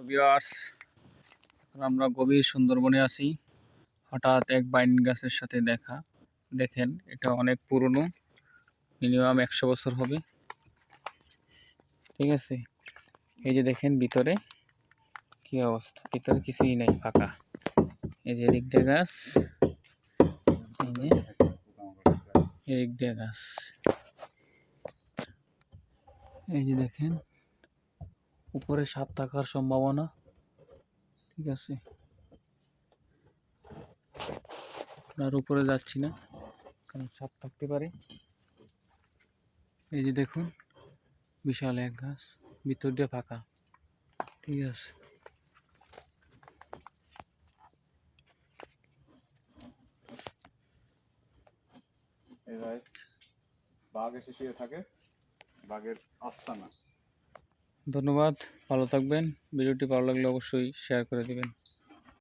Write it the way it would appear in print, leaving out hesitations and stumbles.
Viewers, আমরা গভীর সুন্দরবনে আছি। হঠাৎ এক বাইন গাছের সাথে দেখা। দেখেন, এটা অনেক পুরনো, মিনিমাম 100 বছর হবে। ঠিক আছে, এই যে দেখেন ভিতরে কি অবস্থা। ভিতরে কিছুই নাই, ফাঁকা। এই যে এদিক দিয়ে গাছ, এদিক দিয়ে গাছ। এই যে দেখেন, উপরে সাপ থাকার সম্ভাবনা। ঠিক আছে, আর উপরে যাচ্ছি না, কারণ সাপ থাকতে পারে। এই যে দেখুন, বিশাল এক গাছ, ভিতর দিয়ে ফাঁকা। ঠিক আছে, বাঘ এসে শুয়ে থাকে, বাঘের আস্তানা। ধন্যবাদ, ভালো থাকবেন। ভিডিওটি ভালো লাগলে অবশ্যই শেয়ার করে দিবেন।